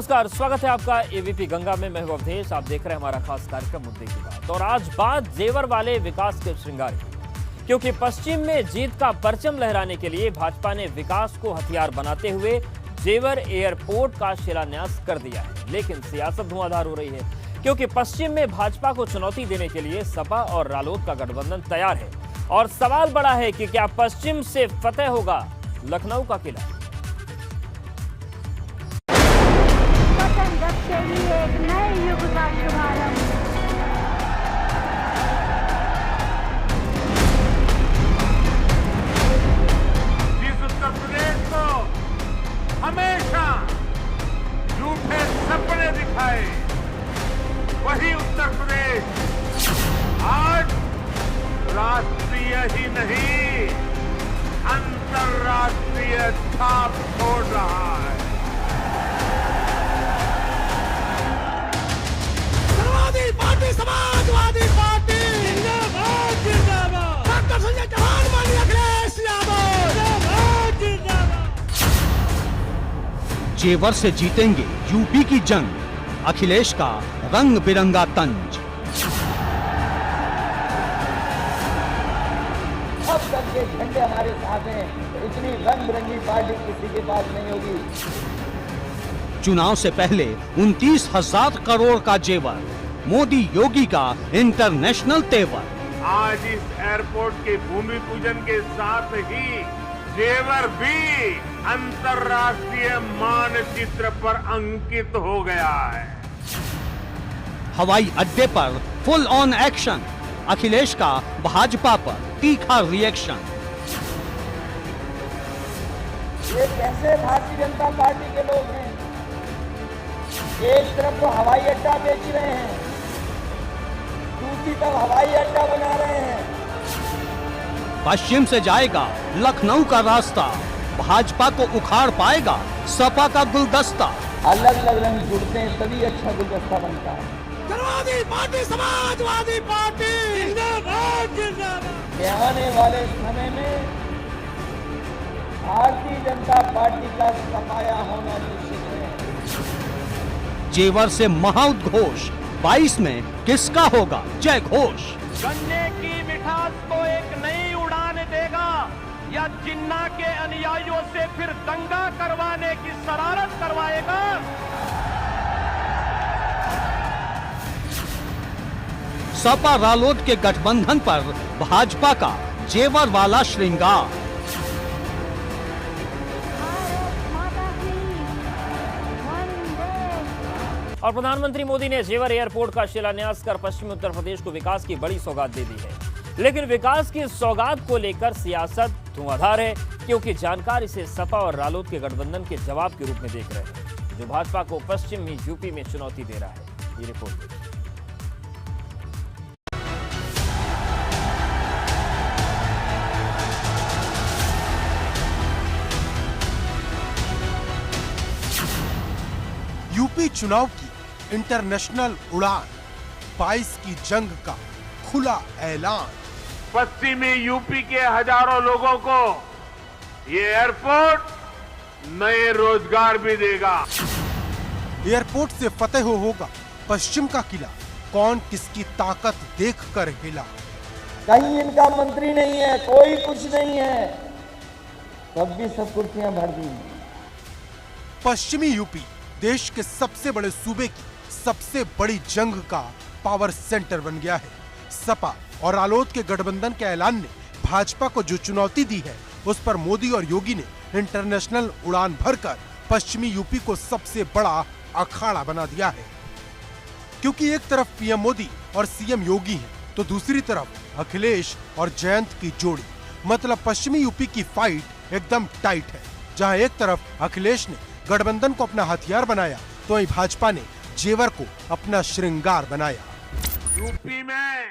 नमस्कार, स्वागत है आपका एबीपी गंगा में। मैं हूं अवधेश। आप देख रहे हैं हमारा खास कार्यक्रम मुद्दे की बात। और आज बात जेवर वाले विकास के श्रृंगार की, क्योंकि पश्चिम में जीत का परचम लहराने के लिए भाजपा ने विकास को हथियार बनाते हुए जेवर एयरपोर्ट का शिलान्यास कर दिया है। लेकिन सियासत धुआंधार हो रही है, क्योंकि पश्चिम में भाजपा को चुनौती देने के लिए सपा और रालोद का गठबंधन तैयार है। और सवाल बड़ा है कि क्या पश्चिम से फतेह होगा लखनऊ का किला। एक नए युग का शुभारंभ। जिस उत्तर प्रदेश को हमेशा झूठे सपने दिखाए, वही उत्तर प्रदेश आज राष्ट्रीय ही नहीं, अंतर्राष्ट्रीय छाप छोड़ रहा है। समाजवादी पार्टी जिंदाबाद जिंदाबाद। डॉक्टर संजय चौहान माननीय अखिलेश यादव जिंदाबाद जिंदाबाद। जेवर से जीतेंगे यूपी की जंग, अखिलेश का रंग बिरंगा तंज। अब तक के झंडे हमारे साथ हैं, इतनी रंग बिरंगी पार्टी किसी के पास नहीं होगी। चुनाव से पहले 29,000 करोड़ का जेवर, मोदी योगी का इंटरनेशनल तेवर। आज इस एयरपोर्ट के भूमि पूजन के साथ ही जेवर भी अंतर्राष्ट्रीय मानचित्र पर अंकित हो गया है। हवाई अड्डे पर फुल ऑन एक्शन, अखिलेश का भाजपा पर तीखा रिएक्शन। ये कैसे भारतीय जनता पार्टी के लोग हैं? एक तरफ तो हवाई अड्डा बेच रहे हैं, दूसरी तरफ हवाई अड्डा बना रहे हैं। पश्चिम से जाएगा लखनऊ का रास्ता, भाजपा को उखाड़ पाएगा सपा का गुलदस्ता। अलग अलग रंग जुड़ते हैं तभी अच्छा गुलदस्ता बनता है। समाजवादी पार्टी जिंदाबाद जिंदाबाद। आने वाले समय में भारतीय जनता पार्टी का सफाया होना निश्चित है। जेवर से महाउद्घोष, 22 में किसका होगा जय घोष। गन्ने की मिठास को एक नई उड़ान देगा या जिन्ना के अनुयायियों से फिर दंगा करवाने की शरारत करवाएगा। सपा रालोद के गठबंधन पर भाजपा का जेवर वाला श्रृंगार। और प्रधानमंत्री मोदी ने जेवर एयरपोर्ट का शिलान्यास कर पश्चिमी उत्तर प्रदेश को विकास की बड़ी सौगात दे दी है। लेकिन विकास की सौगात को लेकर सियासत धुआंधार है, क्योंकि जानकार इसे सपा और रालोद के गठबंधन के जवाब के रूप में देख रहे हैं, जो भाजपा को पश्चिमी यूपी में चुनौती दे रहा है। ये रिपोर्ट देखिए। यूपी चुनाव की इंटरनेशनल उड़ान, 22 की जंग का खुला ऐलान। पश्चिमी यूपी के हजारों लोगों को ये एयरपोर्ट नए रोजगार भी देगा। एयरपोर्ट से फतेह होगा पश्चिम का किला, कौन किसकी ताकत देखकर हिला। कहीं इनका मंत्री नहीं है, कोई कुछ नहीं है, तब भी सब कुर्सियां भर दी। पश्चिमी यूपी देश के सबसे बड़े सूबे की सबसे बड़ी जंग का पावर सेंटर बन गया है। सपा और रालोद के गठबंधन के ऐलान ने भाजपा को जो चुनौती दी है, उस पर मोदी और योगी ने इंटरनेशनल उड़ान भरकर पश्चिमी यूपी को सबसे बड़ा अखाड़ा बना दिया है। क्योंकि एक तरफ पीएम मोदी और सीएम योगी हैं, तो दूसरी तरफ अखिलेश और जयंत की जोड़ी। मतलब पश्चिमी यूपी की फाइट एकदम टाइट है। जहां एक तरफ अखिलेश ने गठबंधन को अपना हथियार बनाया, तो वहीं भाजपा ने जेवर को अपना श्रृंगार बनाया। यूपी में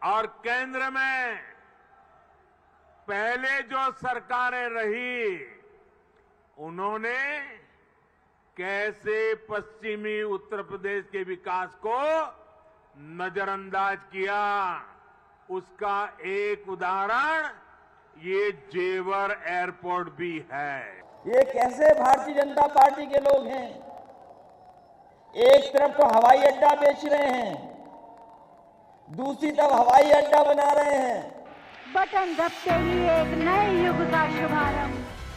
और केंद्र में पहले जो सरकारें रही, उन्होंने कैसे पश्चिमी उत्तर प्रदेश के विकास को नजरअंदाज किया, उसका एक उदाहरण ये जेवर एयरपोर्ट भी है। ये कैसे भारतीय जनता पार्टी के लोग हैं? एक तरफ तो हवाई अड्डा बेच रहे हैं, दूसरी तरफ हवाई अड्डा बना रहे हैं। बटन दबते ही एक नए युग का शुभारंभ।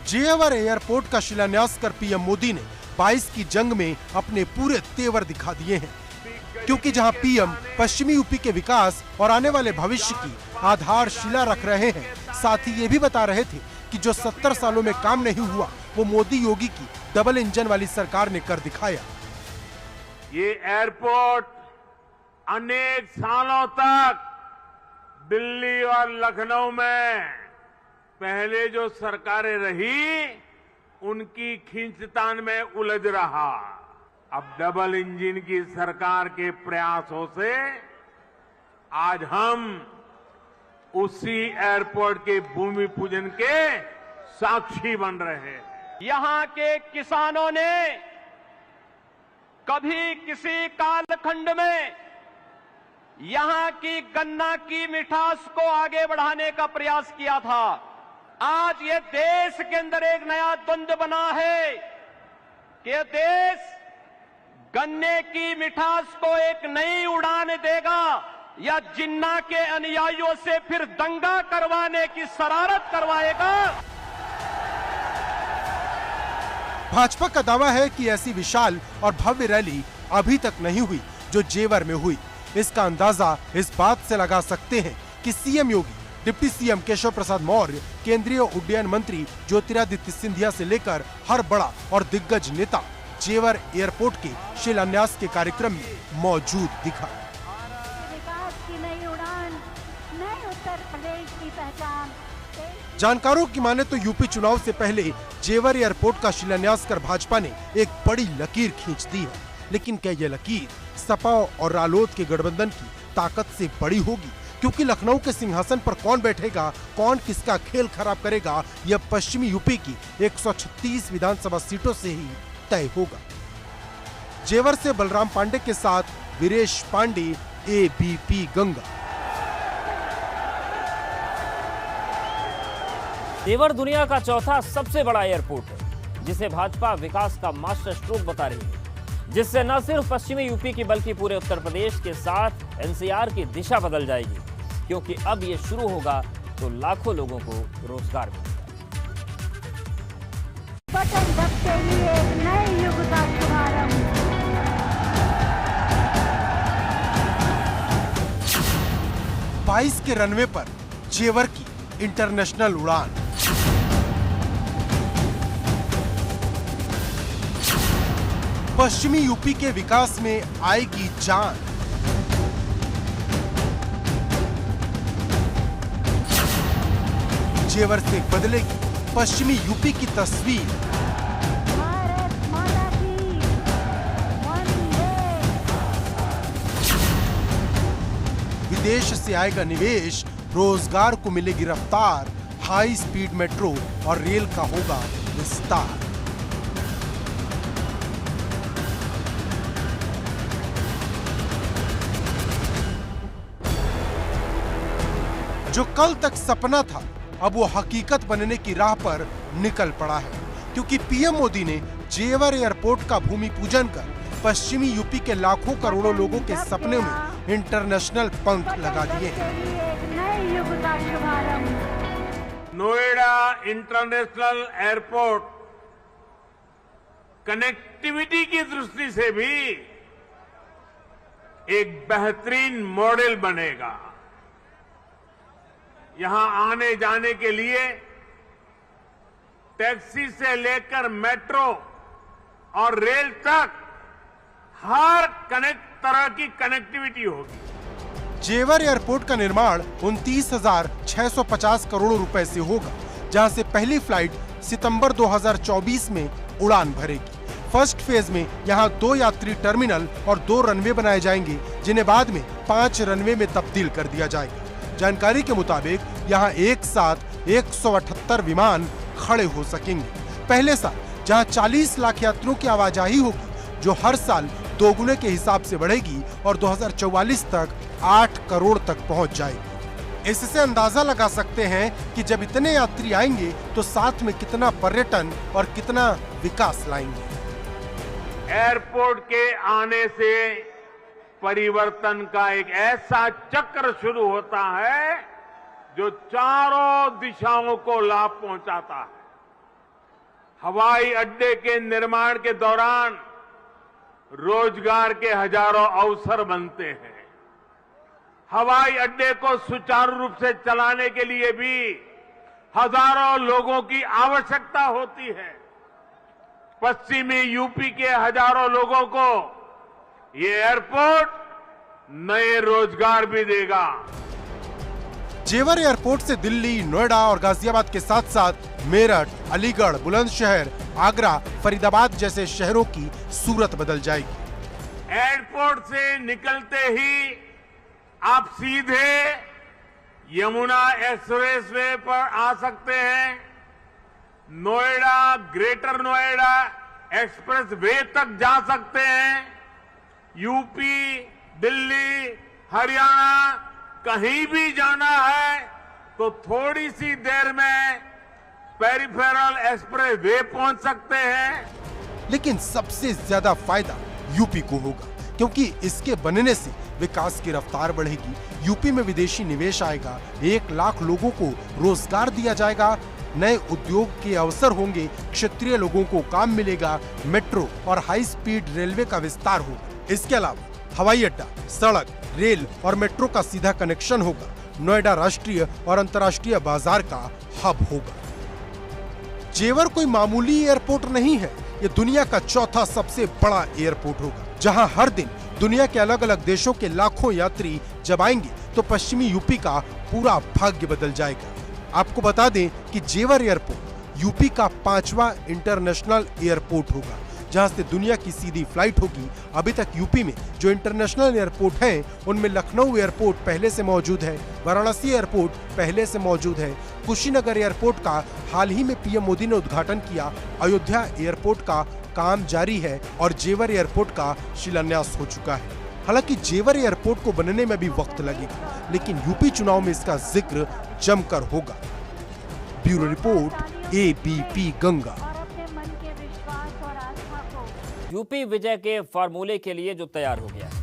जेवर एयरपोर्ट का शिलान्यास कर पीएम मोदी ने 22 की जंग में अपने पूरे तेवर दिखा दिए हैं, क्योंकि जहां पीएम पश्चिमी यूपी के विकास और आने वाले भविष्य की आधारशिला रख रहे हैं, साथ ही ये भी बता रहे थे कि जो 70 सालों में काम नहीं हुआ वो मोदी योगी की डबल इंजन वाली सरकार ने कर दिखाया। ये एयरपोर्ट अनेक सालों तक दिल्ली और लखनऊ में पहले जो सरकारें रही उनकी खींचतान में उलझ रहा। अब डबल इंजन की सरकार के प्रयासों से आज हम उसी एयरपोर्ट के भूमि पूजन के साक्षी बन रहे हैं। यहां के किसानों ने कभी किसी कालखंड में यहां की गन्ना की मिठास को आगे बढ़ाने का प्रयास किया था। आज ये देश के अंदर एक नया द्वंद्व बना है कि ये देश गन्ने की मिठास को एक नई उड़ान देगा या जिन्ना के अनुयायियों से फिर दंगा करवाने की शरारत करवाएगा। भाजपा का दावा है कि ऐसी विशाल और भव्य रैली अभी तक नहीं हुई जो जेवर में हुई। इसका अंदाजा इस बात से लगा सकते हैं कि सीएम योगी, डिप्टी सीएम केशव प्रसाद मौर्य, केंद्रीय उड्डयन मंत्री ज्योतिरादित्य सिंधिया से लेकर हर बड़ा और दिग्गज नेता जेवर एयरपोर्ट के शिलान्यास के कार्यक्रम में मौजूद दिखा। विकास की नई उड़ान, नए उत्तर प्रदेश की पहचान। जानकारों की माने तो यूपी चुनाव से पहले जेवर एयरपोर्ट का शिलान्यास कर भाजपा ने एक बड़ी लकीर खींच दी है, लेकिन क्या यह लकीर सपा और रालोद के गठबंधन की ताकत से बड़ी होगी? क्योंकि लखनऊ के सिंहासन पर कौन बैठेगा, कौन किसका खेल खराब करेगा, यह पश्चिमी यूपी की 136 विधानसभा सीटों से ही तय होगा। जेवर से बलराम पांडे के साथ वीरेश पांडे, एबीपी गंगा। जेवर दुनिया का चौथा सबसे बड़ा एयरपोर्ट है, जिसे भाजपा विकास का मास्टर स्ट्रोक बता रही है, जिससे न सिर्फ पश्चिमी यूपी की बल्कि पूरे उत्तर प्रदेश के साथ एनसीआर की दिशा बदल जाएगी, क्योंकि अब ये शुरू होगा तो लाखों लोगों को रोजगार मिलेगा। बटन दबते ही एक नए युग का शुभारंभ। 22 के रनवे पर जेवर की इंटरनेशनल उड़ान। पश्चिमी यूपी के विकास में आएगी जान। जेवर से बदलेगी पश्चिमी यूपी की तस्वीर। भारत माता की वंदे। विदेश से आएगा निवेश, रोजगार को मिलेगी रफ्तार, हाई स्पीड मेट्रो और रेल का होगा विस्तार। जो कल तक सपना था अब वो हकीकत बनने की राह पर निकल पड़ा है, क्योंकि पीएम मोदी ने जेवर एयरपोर्ट का भूमि पूजन कर पश्चिमी यूपी के लाखों करोड़ों लोगों के सपने में इंटरनेशनल पंख लगा दिए हैं। एक नए युग का शुभारंभ। नोएडा इंटरनेशनल एयरपोर्ट कनेक्टिविटी की दृष्टि से भी एक बेहतरीन मॉडल बनेगा। यहां आने जाने के लिए टैक्सी से लेकर मेट्रो और रेल तक हर तरह की कनेक्टिविटी होगी। जेवर एयरपोर्ट का निर्माण 29,650 करोड़ रुपए से होगा, जहां से पहली फ्लाइट सितंबर 2024 में उड़ान भरेगी। फर्स्ट फेज में यहां 2 यात्री टर्मिनल और 2 रनवे बनाए जाएंगे, जिन्हें बाद में 5 रनवे में तब्दील कर दिया जाएगा। जानकारी के मुताबिक यहां एक साथ 178 विमान खड़े हो सकेंगे। पहले साल जहां 40 लाख यात्रियों की आवाजाही होगी, जो हर साल दोगुने के हिसाब से बढ़ेगी और 2044 तक 8 करोड़ तक पहुंच जाएगी। इससे अंदाजा लगा सकते हैं कि जब इतने यात्री आएंगे तो साथ में कितना पर्यटन और कितना विकास लाएंगे। एयरपोर्ट के आने से परिवर्तन का एक ऐसा चक्र शुरू होता है जो चारों दिशाओं को लाभ पहुंचाता है। हवाई अड्डे के निर्माण के दौरान रोजगार के हजारों अवसर बनते हैं। हवाई अड्डे को सुचारू रूप से चलाने के लिए भी हजारों लोगों की आवश्यकता होती है। पश्चिमी यूपी के हजारों लोगों को ये एयरपोर्ट नए रोजगार भी देगा। जेवर एयरपोर्ट से दिल्ली, नोएडा और गाजियाबाद के साथ साथ मेरठ, अलीगढ़, बुलंदशहर, आगरा, फरीदाबाद जैसे शहरों की सूरत बदल जाएगी। एयरपोर्ट से निकलते ही आप सीधे यमुना एक्सप्रेस वे पर आ सकते हैं। Noida, greater Noida express way तक जा सकते हैं। यूपी, दिल्ली, हरियाणा कहीं भी जाना है तो थोड़ी सी देर में पेरिफेरल एक्सप्रेस वे पहुंच सकते हैं। लेकिन सबसे ज्यादा फायदा यूपी को होगा, क्योंकि इसके बनने से विकास की रफ्तार बढ़ेगी। यूपी में विदेशी निवेश आएगा, 1 लाख लोगों को रोजगार दिया जाएगा, नए उद्योग के अवसर होंगे, क्षेत्रीय लोगों को काम मिलेगा, मेट्रो और हाई स्पीड रेलवे का विस्तार होगा। इसके अलावा हवाई अड्डा, सड़क, रेल और मेट्रो का सीधा कनेक्शन होगा। नोएडा राष्ट्रीय और अंतर्राष्ट्रीय बाजार का हब होगा। जेवर कोई मामूली एयरपोर्ट नहीं है, ये दुनिया का चौथा सबसे बड़ा एयरपोर्ट होगा, जहां हर दिन दुनिया के अलग अलग देशों के लाखों यात्री जब आएंगे तो पश्चिमी यूपी का पूरा भाग्य बदल जाएगा। आपको बता दें कि जेवर एयरपोर्ट यूपी का 5वां इंटरनेशनल एयरपोर्ट होगा, जहां से दुनिया की सीधी फ्लाइट होगी। अभी तक यूपी में जो इंटरनेशनल एयरपोर्ट हैं, उनमें लखनऊ एयरपोर्ट पहले से मौजूद है, वाराणसी एयरपोर्ट पहले से मौजूद है, कुशीनगर एयरपोर्ट का हाल ही में पीएम मोदी ने उद्घाटन किया, अयोध्या एयरपोर्ट का काम जारी है और जेवर एयरपोर्ट का शिलान्यास हो चुका है। हालांकि जेवर एयरपोर्ट को बनने में भी वक्त लगेगा, लेकिन यूपी चुनाव में इसका जिक्र जमकर होगा। Bureau report, ABP Ganga. UP विजय के फार्मूले के लिए जो तैयार हो गया है,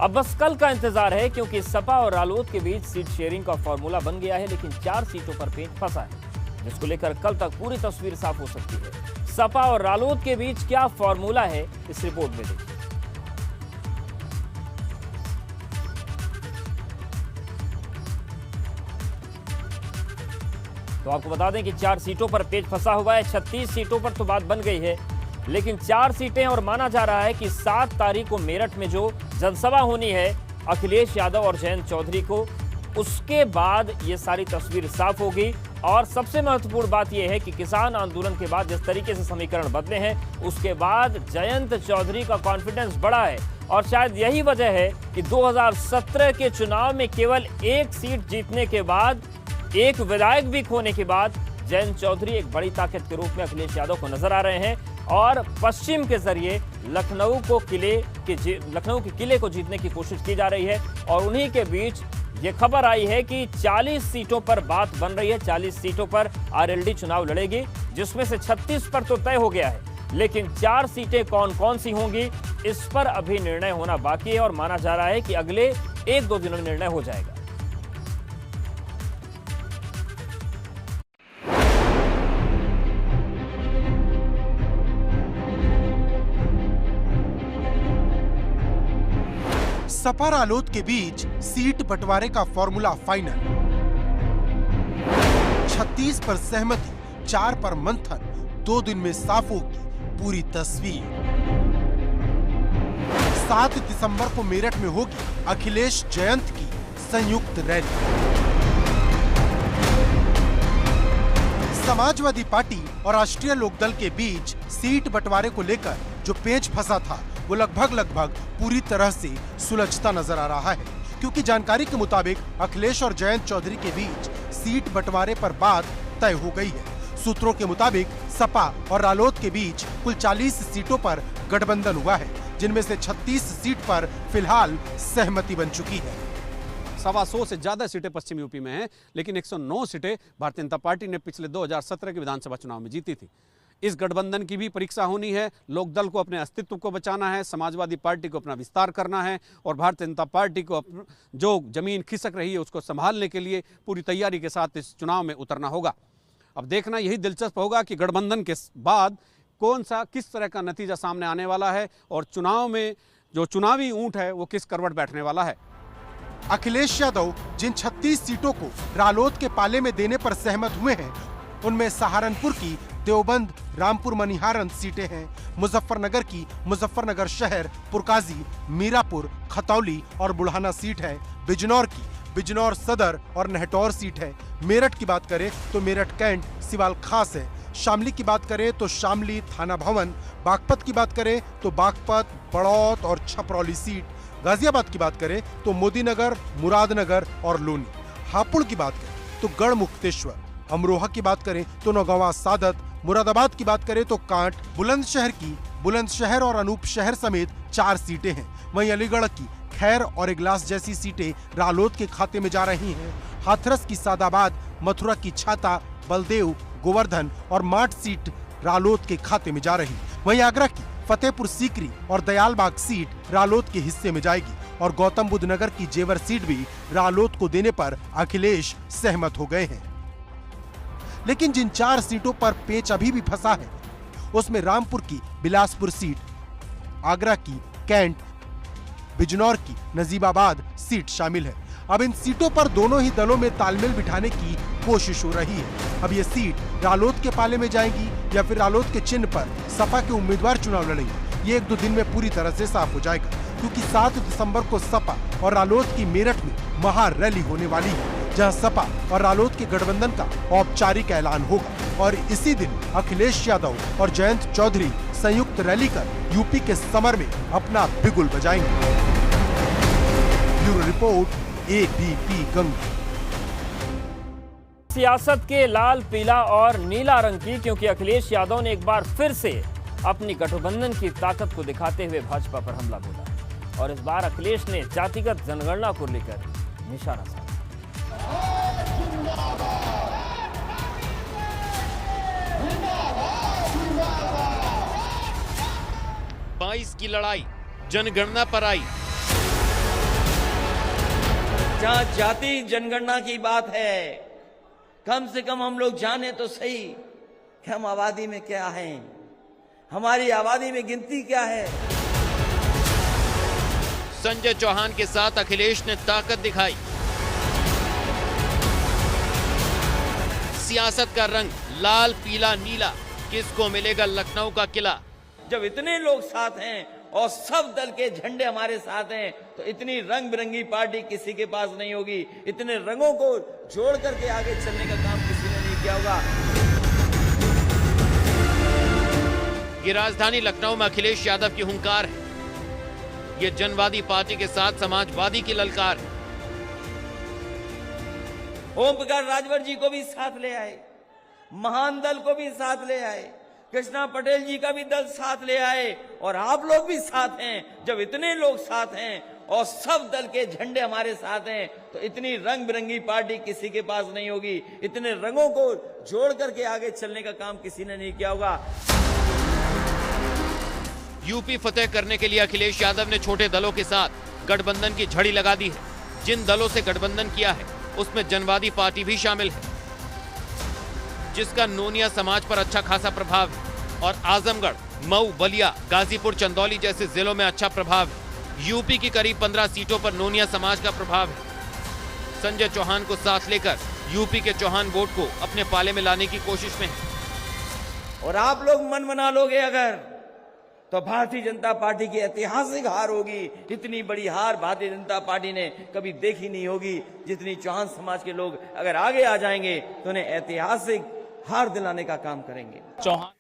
अब बस कल का इंतजार है, क्योंकि सपा और रालोद के बीच सीट शेयरिंग का फार्मूला बन गया है, लेकिन 4 सीटों पर पेंच फंसा है, जिसको लेकर कल तक पूरी तस्वीर साफ हो सकती है। सपा और रालोद के बीच क्या फार्मूला है, इस रिपोर्ट में देखिए। तो आपको बता दें कि 4 सीटों पर पेच फंसा हुआ है। 36 सीटों पर तो बात बन गई है, लेकिन 4 सीटें और माना जा रहा है कि 7 तारीख को मेरठ में जो जनसभा होनी है अखिलेश यादव और जयंत चौधरी को, उसके बाद ये सारी तस्वीर साफ होगी। और सबसे महत्वपूर्ण बात यह है कि किसान आंदोलन के बाद जिस तरीके से समीकरण बदले हैं, उसके बाद जयंत चौधरी का कॉन्फिडेंस बढ़ा है। और शायद यही वजह है कि 2017 के चुनाव में केवल 1 सीट जीतने के बाद, 1 विधायक भी खोने के बाद, जयंत चौधरी एक बड़ी ताकत के रूप में अखिलेश यादव को नजर आ रहे हैं। और पश्चिम के जरिए लखनऊ के किले को जीतने की कोशिश की जा रही है। और उन्हीं के बीच ये खबर आई है कि 40 सीटों पर बात बन रही है। 40 सीटों पर आरएलडी चुनाव लड़ेगी, जिसमें से 36 पर तो तय हो गया है, लेकिन 4 सीटें कौन कौन सी होंगी, इस पर अभी निर्णय होना बाकी है। और माना जा रहा है कि अगले 1-2 दिनों में निर्णय हो जाएगा। सपा रालोद के बीच सीट बंटवारे का फॉर्मूला फाइनल। 36 पर सहमति, 4 पर मंथन, 2 दिन में साफ होगी पूरी तस्वीर। 7 दिसंबर को मेरठ में होगी अखिलेश जयंत की संयुक्त रैली। समाजवादी पार्टी और राष्ट्रीय लोकदल के बीच सीट बंटवारे को लेकर जो पेच फंसा था, वो लगभग पूरी तरह से सुलझता नजर आ रहा है, क्योंकि जानकारी के मुताबिक अखिलेश और जयंत चौधरी के बीच सीट बंटवारे पर बात तय हो गई है। सूत्रों के मुताबिक सपा और रालोद के बीच कुल 40 सीटों पर गठबंधन हुआ है, जिनमें से 36 सीट पर फिलहाल सहमति बन चुकी है। 125 से ज्यादा सीटें पश्चिम यूपी में हैं, लेकिन 109 सीटें भारतीय जनता पार्टी ने पिछले 2017 के विधानसभा चुनाव में जीती थी। इस गठबंधन की भी परीक्षा होनी है। लोकदल को अपने अस्तित्व को बचाना है, समाजवादी पार्टी को अपना विस्तार करना है और भारतीय जनता पार्टी को जो जमीन खिसक रही है उसको संभालने के लिए पूरी तैयारी के साथ इस चुनाव में उतरना होगा। अब देखना यही दिलचस्प होगा कि गठबंधन के बाद किस तरह का नतीजा सामने आने वाला है और चुनाव में जो चुनावी ऊंट है वो किस करवट बैठने वाला है। अखिलेश यादव जिन 36 सीटों को रालोद के पाले में देने पर सहमत हुए हैं, उनमें सहारनपुर की देवबंद, रामपुर, मनिहारन सीटें हैं। मुजफ्फरनगर की मुजफ्फरनगर शहर, पुरकाजी, मीरापुर, खतौली और बुढ़ाना सीट है। बिजनौर की बिजनौर सदर और नहटौर सीट है। मेरठ की बात करें तो मेरठ कैंट, सिवाल खास है। शामली की बात करें तो शामली, थाना भवन। बागपत की बात करें तो बागपत, बड़ौत और छपरौली सीट। गाजियाबाद की बात करें तो मोदीनगर, मुरादनगर और लोनी। हापुड़ की बात करें तो गढ़मुक्तेश्वर। अमरोहा की बात करें तो नौगांवा, सादत। मुरादाबाद की बात करें तो कांट। बुलंदशहर और अनूपशहर समेत 4 सीटें हैं। वहीं अलीगढ़ की खैर और इगलास जैसी सीटें रालोद के खाते में जा रही हैं। हाथरस की सादाबाद, मथुरा की छाता, बलदेव, गोवर्धन और माठ सीट रालोद के खाते में जा रही। वहीं आगरा की फतेहपुर सीकरी और दयालबाग सीट रालोद के हिस्से में जाएगी और गौतम बुद्ध नगर की जेवर सीट भी रालोद को देने पर अखिलेश सहमत हो गए हैं। लेकिन जिन 4 सीटों पर पेच अभी भी फंसा है, उसमें रामपुर की बिलासपुर सीट, आगरा की कैंट, बिजनौर की नजीबाबाद सीट शामिल है। अब इन सीटों पर दोनों ही दलों में तालमेल बिठाने की कोशिश हो रही है। अब ये सीट रालोद के पाले में जाएगी या फिर रालोद के चिन्ह पर सपा के उम्मीदवार चुनाव लड़ेंगे, ये 1-2 दिन में पूरी तरह से साफ हो जाएगा, क्योंकि 7 दिसंबर को सपा और रालोद की मेरठ में महा रैली होने वाली है, जहां सपा और रालोद के गठबंधन का औपचारिक ऐलान होगा और इसी दिन अखिलेश यादव और जयंत चौधरी संयुक्त रैली कर यूपी के समर में अपना बिगुल बजाएंगे। Bureau report, ABP Ganga. सियासत के लाल, पीला और नीला रंग की, क्योंकि अखिलेश यादव ने एक बार फिर से अपनी गठबंधन की ताकत को दिखाते हुए भाजपा पर हमला बोला और इस बार अखिलेश ने जातिगत जनगणना को लेकर निशाना साधा। 22 की लड़ाई जनगणना पर आई। जहाँ जाति जनगणना की बात है, कम से कम हम लोग जाने तो सही कि हम आबादी में क्या हैं, हमारी आबादी में गिनती क्या है। संजय चौहान के साथ अखिलेश ने ताकत दिखाई। सियासत का रंग लाल, पीला, नीला, किसको मिलेगा लखनऊ का किला। जब इतने लोग साथ हैं और सब दल के झंडे हमारे साथ हैं, तो इतनी रंग बिरंगी पार्टी किसी के पास नहीं होगी। इतने रंगों को जोड़ करके आगे चलने का काम किसी ने नहीं किया होगा। ये राजधानी लखनऊ में अखिलेश यादव की हुंकार है। ये जनवादी पार्टी के साथ समाजवादी की ललकार है। ओम प्रकाश राजभर जी को भी साथ ले आए, महान दल को भी साथ ले आए, कृष्णा पटेल जी का भी दल साथ ले आए और आप लोग भी साथ हैं। जब इतने लोग साथ हैं और सब दल के झंडे हमारे साथ हैं, तो इतनी रंग बिरंगी पार्टी किसी के पास नहीं होगी। इतने रंगों को जोड़ करके आगे चलने का काम किसी ने नहीं किया होगा। यूपी फतेह करने के लिए अखिलेश यादव ने छोटे दलों के साथ गठबंधन की झड़ी लगा दी है। जिन दलों से गठबंधन किया है उसमें जनवादी पार्टी भी शामिल है, जिसका नोनिया समाज पर अच्छा खासा प्रभाव है और आजमगढ़, मऊ, बलिया, गाजीपुर, चंदौली जैसे जिलों में अच्छा प्रभाव है। यूपी की करीब 15 सीटों पर नोनिया समाज का प्रभाव है। संजय चौहान को साथ लेकर यूपी के चौहान वोट को अपने पाले में लाने की कोशिश में है। और आप लोग मन बना लोगे अगर, तो भारतीय जनता पार्टी की ऐतिहासिक हार होगी। इतनी बड़ी हार भारतीय जनता पार्टी ने कभी देखी नहीं होगी। जितनी चौहान समाज के लोग अगर आगे आ जाएंगे तो उन्हें ऐतिहासिक हार दिलाने का काम करेंगे। चौहान